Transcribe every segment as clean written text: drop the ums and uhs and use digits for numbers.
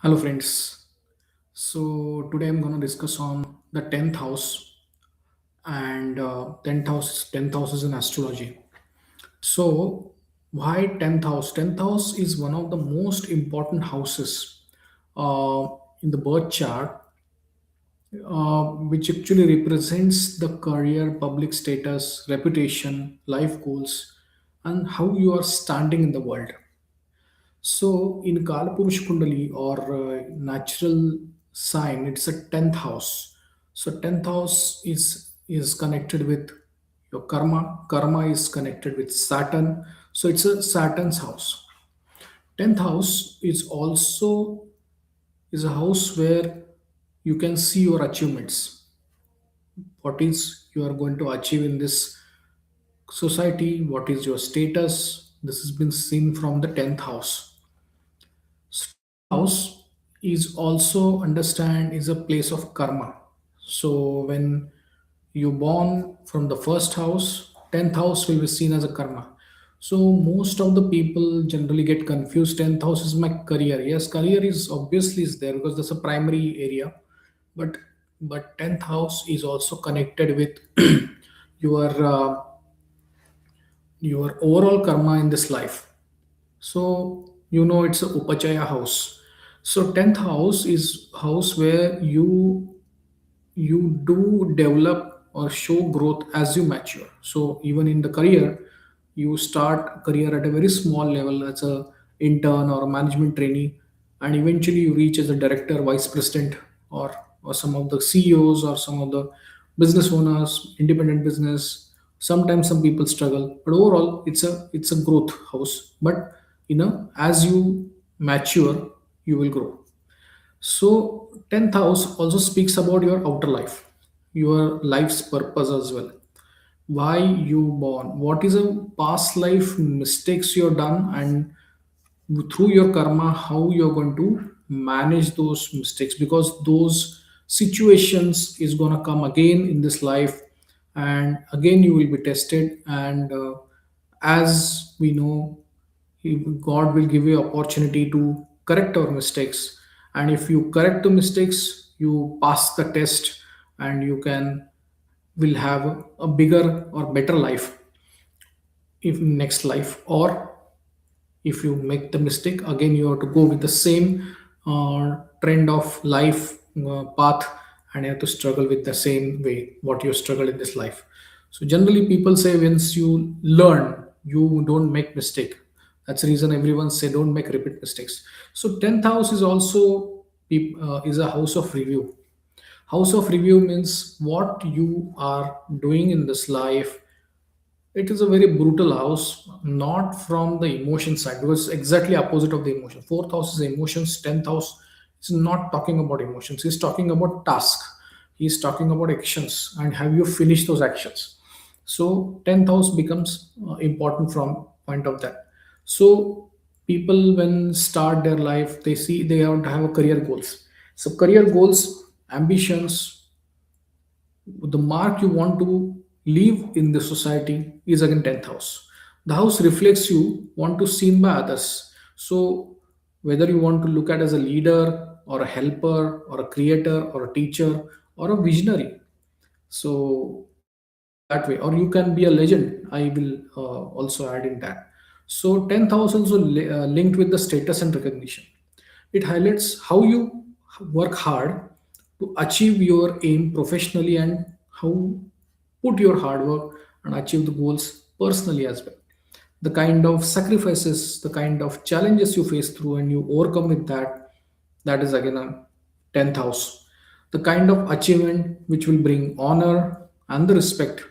Hello friends. So today I'm going to discuss on the 10th house and 10th house is in astrology. So why 10th house? 10th house is one of the most important houses uh, in the birth chart, which actually represents the career, public status, reputation, life goals, and how you are standing in the world. So in Kalapurush Kundali or natural sign, it's a 10th house. So 10th house is connected with your karma. Karma is connected with Saturn. So it's a Saturn's house. 10th house is a house where you can see your achievements. What is you are going to achieve in this society? What is your status? This has been seen from the 10th house. So 10th house is also understand is a place of karma. So when you born from the first house, 10th house will be seen as a karma. So most of the people generally get confused. 10th house is my career. Yes, career is obviously is there because that's a primary area, but 10th house is also connected with your your overall karma in this life. So it's a Upachaya house. So 10th house is house where you do develop or show growth as you mature. So even in the career, you start career at a very small level as a intern or a management trainee, and eventually you reach as a director, vice president, or some of the CEOs or some of the business owners, independent business. Sometimes some people struggle, but overall it's a growth house. But as you mature, you will grow. So, 10th house also speaks about your outer life, your life's purpose as well. Why you born? What is a past life mistakes you've done, and through your karma, how you're going to manage those mistakes? Because those situations is gonna come again in this life, and again you will be tested. And as we know, God will give you opportunity to correct our mistakes, and if you correct the mistakes, you pass the test, and you can will have a bigger or better life if next life. Or if you make the mistake again, you have to go with the same trend of life path, and you have to struggle with the same way what you struggle in this life. So generally people say once you learn, you don't make mistake. That's the reason everyone say don't make repeat mistakes. So 10th house is also is a house of review. House of review means what you are doing in this life. It is a very brutal house, not from the emotion side, because it's exactly opposite of the emotion. Fourth house is emotions, 10th house is not talking about emotions. He's talking about task. He's talking about actions, and have you finished those actions? So 10th house becomes important from point of that. So people when start their life, they see they have to have a career goals. So career goals, ambitions, the mark you want to leave in the society is again 10th house. The house reflects you want to seen by others. So whether you want to look at as a leader or a helper or a creator or a teacher or a visionary, so in that way, or you can be a legend, I will also add in that. So 10th house also linked with the status and recognition. It highlights how you work hard to achieve your aim professionally, and how put your hard work and achieve the goals personally as well. The kind of sacrifices, the kind of challenges you face through and you overcome with that, that is again a 10th house. The kind of achievement which will bring honor and the respect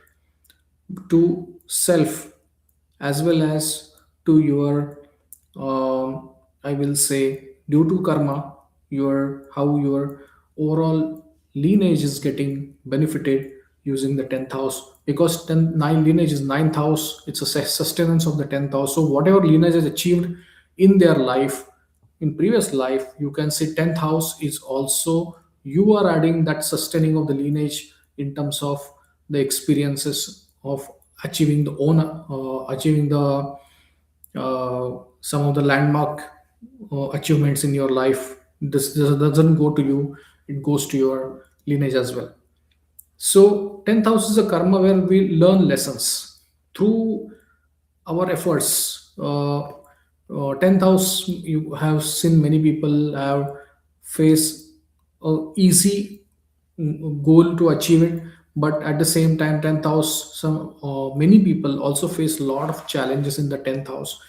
to self, as well as to your I will say, due to karma, your how your overall lineage is getting benefited using the 10th house. Because 9 lineage is ninth house, it's a sustenance of the 10th house. So whatever lineage is achieved in their life, in previous life, you can say 10th house is also you are adding that sustaining of the lineage in terms of the experiences of achieving the own achieving the some of the landmark achievements in your life This doesn't go to you, it goes to your lineage as well. So 10th house is a karma where we learn lessons through our efforts. 10th house, you have seen many people have face a easy goal to achieve it, but at the same time 10th house, some many people also face a lot of challenges in the 10th house.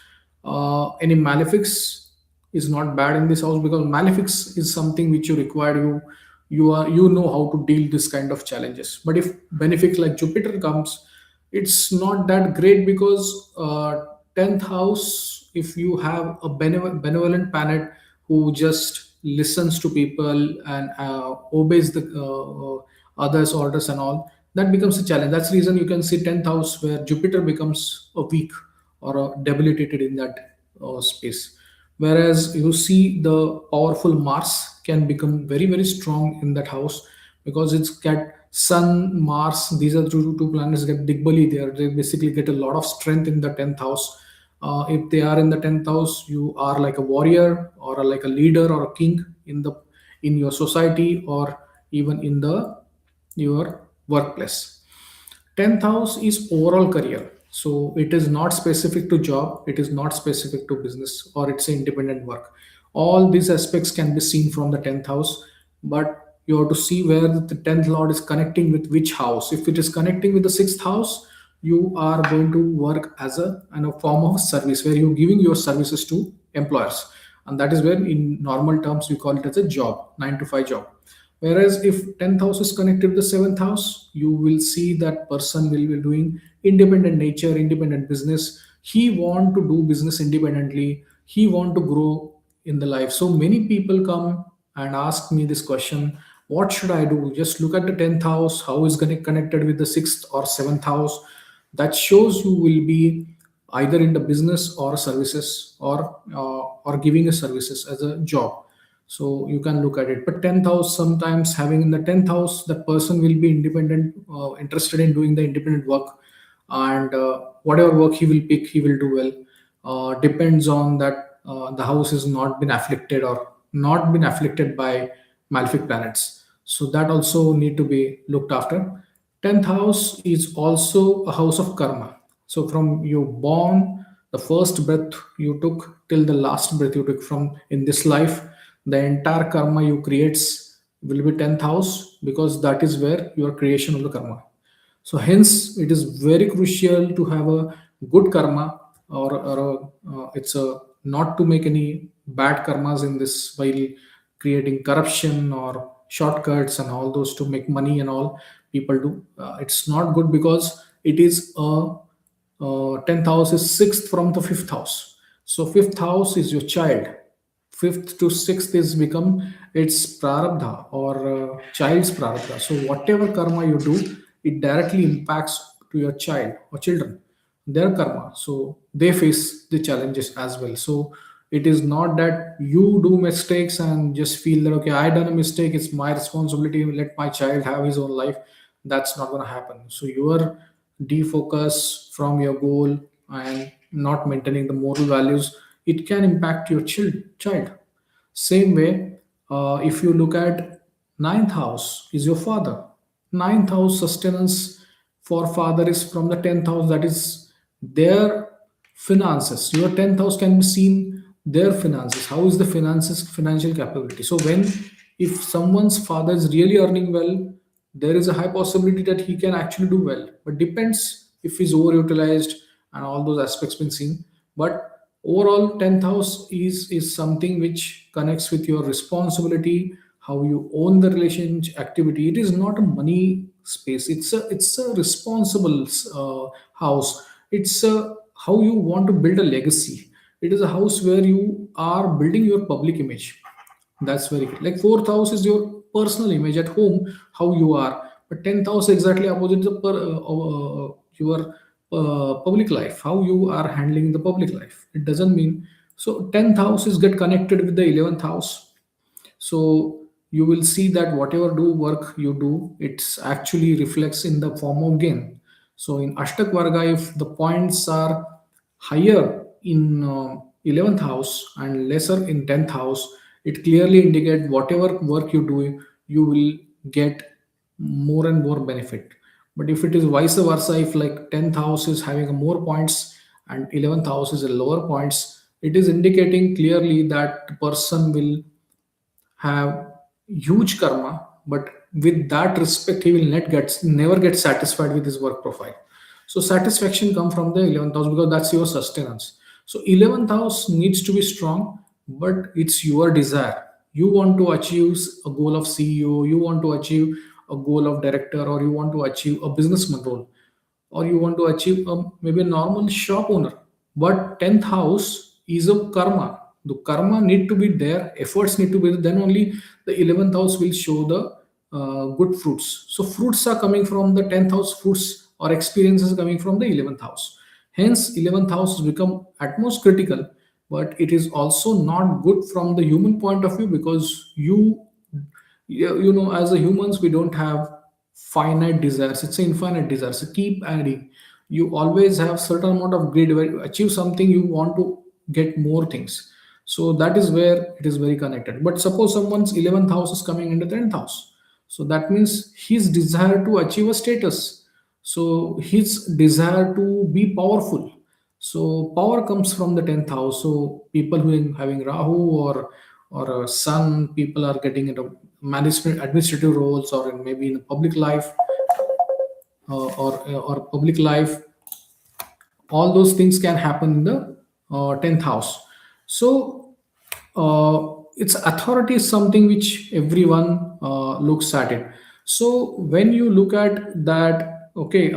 Any malefics is not bad in this house, because malefics is something which you require, you know how to deal this kind of challenges. But if benefic like Jupiter comes, it's not that great, because 10th house, if you have a benevolent planet who just listens to people and obeys the others orders and all, that becomes a challenge. That's the reason you can see 10th house where Jupiter becomes a weak or debilitated in that space. Whereas you see the powerful Mars can become very, very strong in that house, because it's got Sun, Mars. These are two planets get Digbali there. They basically get a lot of strength in the 10th house. If they are in the 10th house, you are like a warrior or like a leader or a king in your society, or even in the your workplace. 10th house is overall career. So it is not specific to job, it is not specific to business, or it's independent work. All these aspects can be seen from the 10th house, but you have to see where the 10th lord is connecting with which house. If it is connecting with the 6th house, you are going to work as a form of service where you're giving your services to employers. And that is where, in normal terms, we call it as a job, 9 to 5 job. Whereas if 10th house is connected to the 7th house, you will see that person will be doing independent nature, independent business. He want to do business independently. He want to grow in the life. So many people come and ask me this question: what should I do? Just look at the 10th house. How is going connected with the 6th or 7th house? That shows you will be either in the business or services, or giving a services as a job. So you can look at it. But 10th house, sometimes having in the 10th house, that person will be independent, interested in doing the independent work, and whatever work he will pick, he will do well. Depends on that the house has not been afflicted or not been afflicted by malefic planets. So that also need to be looked after. 10th house is also a house of karma. So from you born, the first breath you took till the last breath you took from in this life, the entire karma you creates will be 10th house, because that is where your creation of the karma. So hence it is very crucial to have a good karma, or it's a not to make any bad karmas in this while creating corruption or shortcuts and all those to make money and all people do. It's not good, because it is a 10th house is sixth from the fifth house. So fifth house is your child. Fifth to sixth is become its prarabdha, or child's prarabdha. So whatever karma you do, it directly impacts to your child or children, their karma. So they face the challenges as well. So it is not that you do mistakes and just feel that, okay, I done a mistake, it's my responsibility, let my child have his own life. That's not going to happen. So your defocus from your goal and not maintaining the moral values, it can impact your child. Same way, if you look at ninth house is your father. Ninth house sustenance for father is from the 10th house, that is their finances. Your 10th house can be seen their finances. How is the finances, financial capability? So when, if someone's father is really earning well, there is a high possibility that he can actually do well. But depends if he's overutilized and all those aspects been seen. But overall, 10th house is something which connects with your responsibility, how you own the relationship activity. It is not a money space. It's a responsible house. It's a how you want to build a legacy. It is a house where you are building your public image. That's very good. Like fourth house is your personal image at home, how you are. But 10th house exactly opposite the your public life, how you are handling the public life. It doesn't mean, so 10th house is get connected with the 11th house. So you will see that whatever do work you do, it's actually reflects in the form of gain. So in Ashtak Varga, if the points are higher in 11th house and lesser in 10th house, It clearly indicates whatever work you do, you will get more and more benefit. But if it is vice versa, if like 10th house is having a more points and 11th house is a lower points, it is indicating clearly that the person will have huge karma, but with that respect, he will not get never get satisfied with his work profile. So satisfaction come from the 11th house because that's your sustenance. So 11th house needs to be strong, but it's your desire. You want to achieve a goal of CEO, you want to achieve a goal of director, or you want to achieve a businessman role, or you want to achieve maybe a normal shop owner. But 10th house is a karma. The karma need to be there, efforts need to be there, then only the 11th house will show the good fruits. So fruits are coming from the 10th house, fruits or experiences coming from the 11th house. Hence 11th house has become at most critical, but it is also not good from the human point of view, because you know, as a humans we don't have finite desires, it's an infinite desires. So keep adding, you always have certain amount of greed. Where you achieve something, you want to get more things. So that is where it is very connected. But suppose someone's 11th house is coming into 10th house, so that means his desire to achieve a status, so his desire to be powerful. So power comes from the 10th house. So people who are having Rahu or Sun, people are getting into management administrative roles, or in maybe in public life, or public life. All those things can happen in the 10th house. So its authority is something which everyone looks at it. So when you look at that, okay,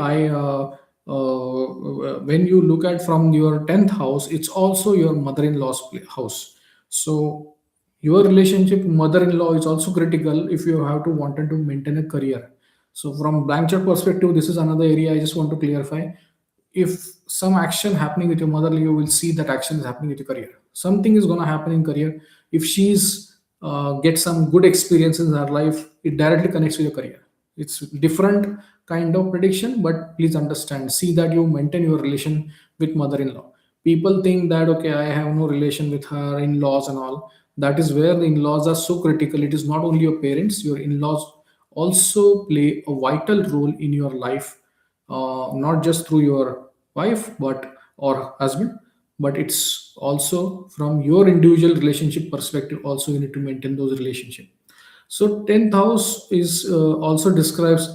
when you look at from your 10th house, it's also your mother-in-law's house. So your relationship with mother-in-law is also critical if you have to wanted to maintain a career. So from blank chart perspective, this is another area I just want to clarify. If some action happening with your mother, you will see that action is happening with your career. Something is going to happen in career. If she's get some good experiences in her life, it directly connects with your career. It's different kind of prediction, but please understand, see that you maintain your relation with mother-in-law. People think that okay, I have no relation with her in-laws and all. That is where the in-laws are so critical. It is not only your parents, your in-laws also play a vital role in your life, not just through your wife but or husband, but it's also from your individual relationship perspective. Also you need to maintain those relationship. So 10th house is also describes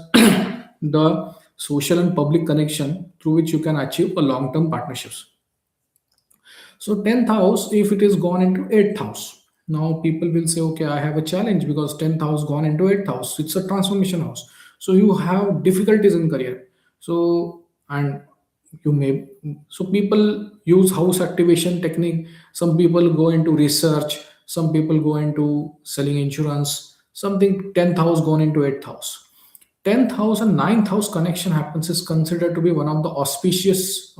the social and public connection through which you can achieve a long-term partnerships. So 10th house, if it is gone into 8th house, now people will say, okay, I have a challenge because 10th house gone into 8th house. It's a transformation house. So you have difficulties in career. So, and you may, so people use house activation technique. Some people go into research. Some people go into selling insurance. Something 10th house gone into 8th house. 10th house and ninth house connection happens is considered to be one of the auspicious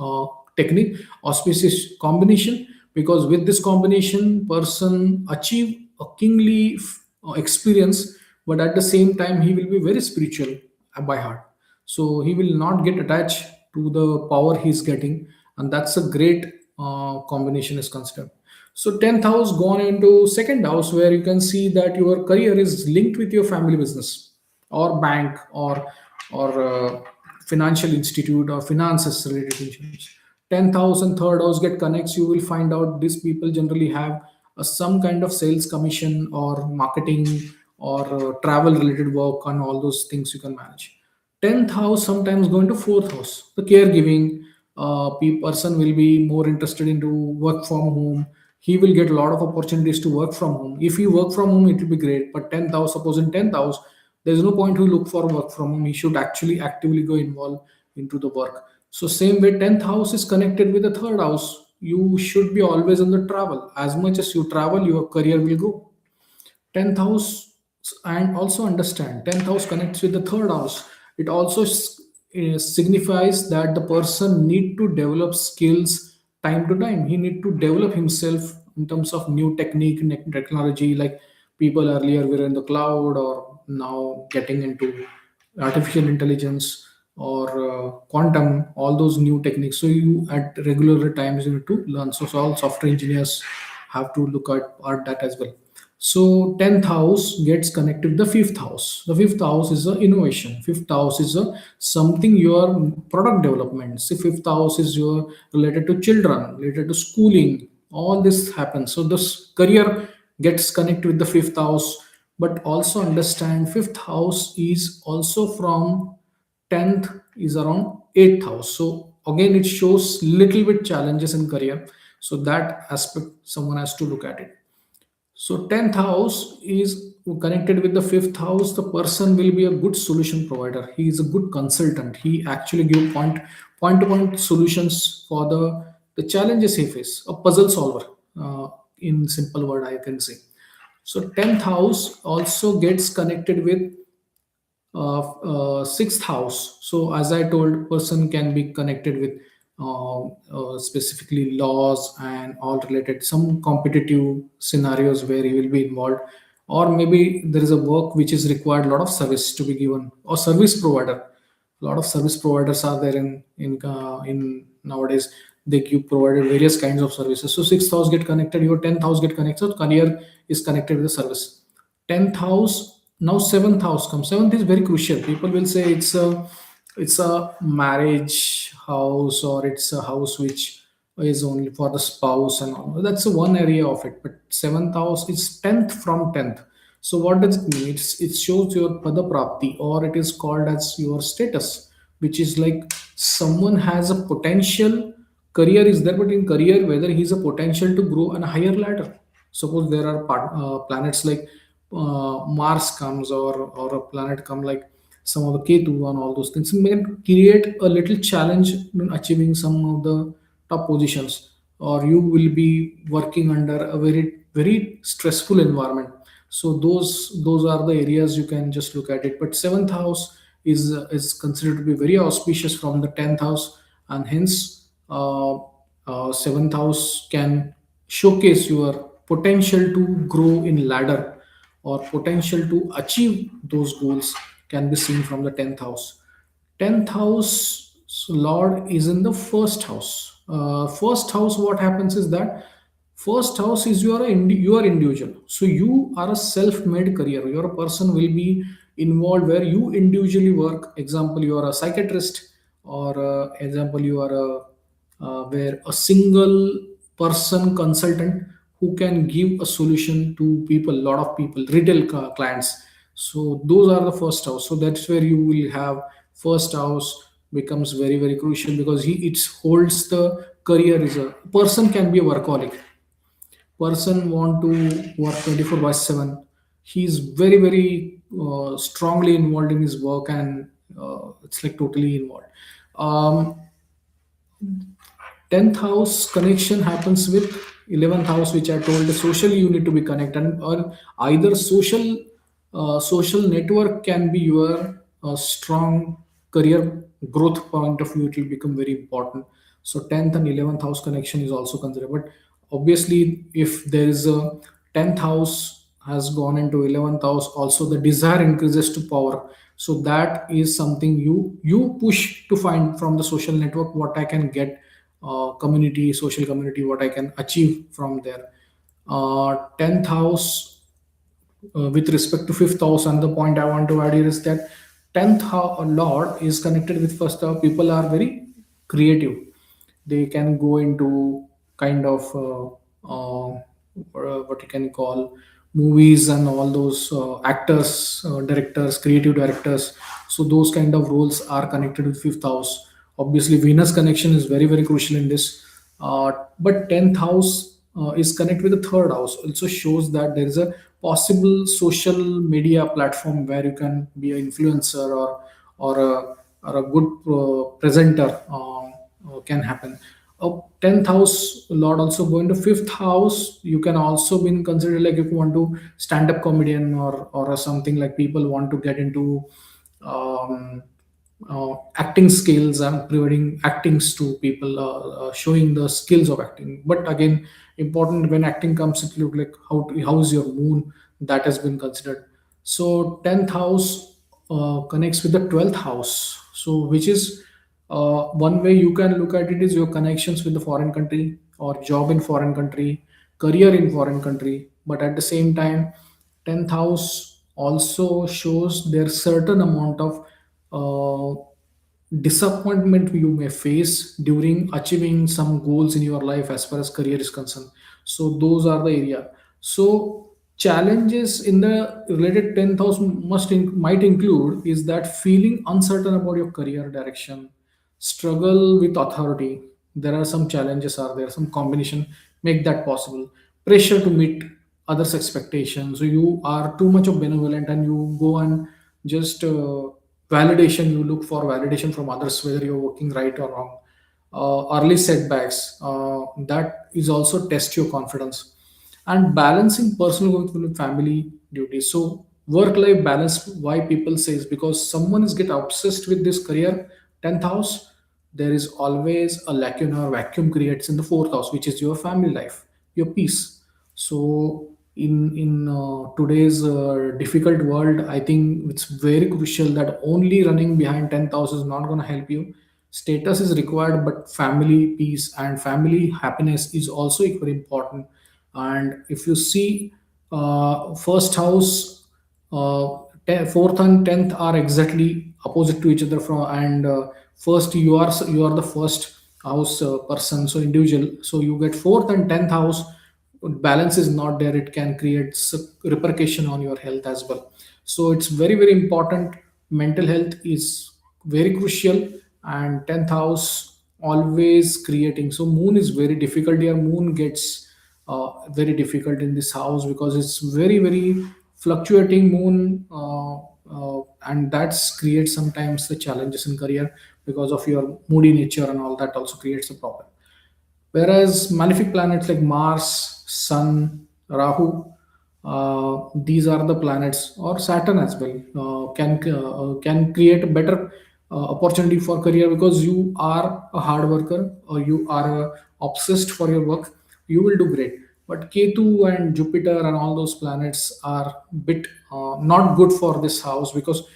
technique, auspicious combination, because with this combination person achieve a kingly experience, but at the same time he will be very spiritual by heart. So he will not get attached to the power he's getting, and that's a great combination is considered. So 10th house gone into second house, where you can see that your career is linked with your family business or bank or financial institute or finances related insurance. 10th house and third house get connects, you will find out these people generally have some kind of sales commission or marketing or travel related work, and all those things you can manage. 10th house sometimes go into fourth house, the caregiving. Person will be more interested into work from home. He will get a lot of opportunities to work from home. If you work from home, it will be great. But 10th house, suppose in 10th house, there's no point to look for work from home. He should actually actively go involved into the work. So same way, 10th house is connected with the third house. You should be always on the travel. As much as you travel, your career will grow. 10th house, and also understand 10th house connects with the third house. It also signifies that the person need to develop skills time to time. He need to develop himself in terms of new technique, technology, like people earlier were in the cloud, or now getting into artificial intelligence or quantum, all those new techniques. So you at regular times you need to learn. So all software engineers have to look at that as well. So 10th house gets connected to the fifth house. The fifth house is a innovation. Fifth house is a something your product development. See, fifth house is your related to children, related to schooling. All this happens. So this career gets connected with the fifth house. But also understand fifth house is also from 10th is around 8th house. So again, it shows little bit challenges in career. So that aspect someone has to look at it. So 10th house is connected with the fifth house. The person will be a good solution provider. He is a good consultant. He actually give point to point solutions for the challenges he face. A puzzle solver. In simple word, I can say. So 10th house also gets connected with sixth house. So as I told, person can be connected with specifically laws and all related some competitive scenarios where he will be involved, or maybe there is a work which is required a lot of service to be given, or service provider. A lot of service providers are there in nowadays. They give provided various kinds of services. So sixth house get connected, your 10th house get connected. So career is connected with the service. 10th house, now seventh house comes. Seventh is very crucial. People will say it's a marriage house, or it's a house which is only for the spouse and all. That's one area of it. But seventh house is 10th from 10th. So what does it mean? It shows your pada prapti, or it is called as your status, which is like someone has a potential. Career is there, but in career, whether he's a potential to grow on a higher ladder. Suppose there are planets like Mars comes, or a planet come like some of the Ketu and all those things may create a little challenge in achieving some of the top positions, or you will be working under a very stressful environment. So those are the areas you can just look at it. But seventh house is considered to be very auspicious from the 10th house, and hence seventh house can showcase your potential to grow in ladder, or potential to achieve those goals can be seen from the 10th house. 10th house lord is in the first house. First house, what happens is that first house is you are individual. So you are a self-made career. You're a person will be involved where you individually work. Example, you are a psychiatrist, or example, you are a where a single person consultant who can give a solution to people, lot of people, retail clients. So those are the first house. So that's where you will have first house becomes very crucial, because it holds the career. Is a person can be a workaholic. Person want to work 24 by 7. He's very strongly involved in his work, and it's like totally involved. um, 10th house connection happens with 11th house, which I told the socially you need to be connected, or either social network can be your strong career growth point of view. It will become very important. So 10th and 11th house connection is also considered. But obviously, if there is a 10th house has gone into 11th house, also the desire increases to power. So that is something you push to find from the social network what I can get, community, social community, what I can achieve from there. 10th house, with respect to fifth house, and the point I want to add here is that 10th lord is connected with first house. People are very creative. They can go into kind of what you can call movies and all those actors, directors, creative directors. So those kind of roles are connected with fifth house. Obviously, Venus connection is very crucial in this. But 10th house is connected with the third house. Also shows that there is a possible social media platform where you can be an influencer, or a good presenter, can happen. A 10th house lord also go into fifth house. You can also be considered like if you want to stand up comedian, or something like people want to get into um, acting skills and providing actings to people, showing the skills of acting. But again, important when acting comes, it look like how is your moon, that has been considered. So 10th house connects with the 12th house. So which is one way you can look at it is your connections with the foreign country, or job in foreign country, career in foreign country. but at the same time 10th house also shows there's certain amount of uh, disappointment you may face during achieving some goals in your life as far as career is concerned. So those are the area. So challenges in the related 10th house might include is that feeling uncertain about your career direction, struggle with authority. There are some challenges are there, some combination make that possible. Pressure to meet others expectations, so you are too much of benevolent and you go and just validation, you look for validation from others whether you're working right or wrong. Early setbacks, that is also test your confidence. And balancing personal growth with family duties. So work life balance, why people say is because someone is get obsessed with this career 10th house, there is always a lacuna or vacuum creates in the 4th house, which is your family life, your peace. So in today's difficult world, I think it's very crucial that only running behind 10th house is not going to help you. Status is required, but family peace and family happiness is also equally important. And if you see, first house, fourth and 10th are exactly opposite to each other from, and first you are the first house person, so individual, so you get fourth and 10th house, balance is not there, it can create repercussion on your health as well. So it's very very important. Mental health is very crucial. And 10th house always creating, so moon is very difficult here. Moon gets very difficult in this house because it's very very fluctuating moon, and that's creates sometimes the challenges in career because of your moody nature, and all that also creates a problem. Whereas malefic planets like Mars, Sun, Rahu, these are the planets, or Saturn as well, can create a better opportunity for career because you are a hard worker or you are obsessed for your work. You will do great. But Ketu and Jupiter and all those planets are bit not good for this house because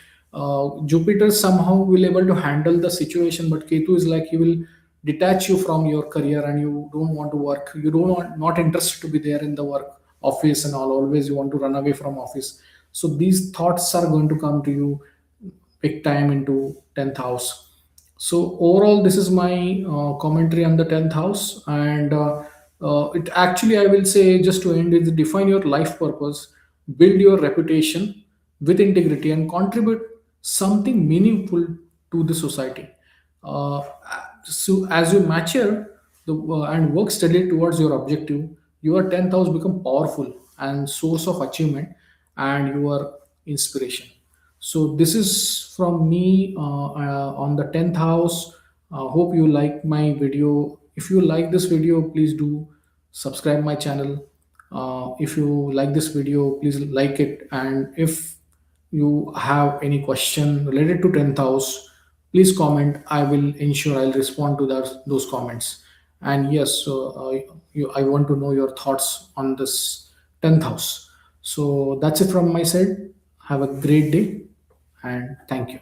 Jupiter somehow will able to handle the situation, but Ketu is like he will detach you from your career and you don't want to work. You don't want, not interested to be there in the work office and all. Always you want to run away from office. So these thoughts are going to come to you big time into 10th house. So overall, this is my commentary on the 10th house. And it actually, I will say, just to end, is define your life purpose, build your reputation with integrity, and contribute something meaningful to the society. Uh, so as you mature and work steadily towards your objective, your 10th house become powerful and source of achievement and your inspiration. So this is from me on the 10th house. Hope you like my video. If you like this video, please do subscribe my channel. If you like this video, please like it. And if you have any question related to 10th house, please comment. I will ensure I'll respond to those comments. And yes, so I want to know your thoughts on this 10th house. So that's it from my side. Have a great day and thank you.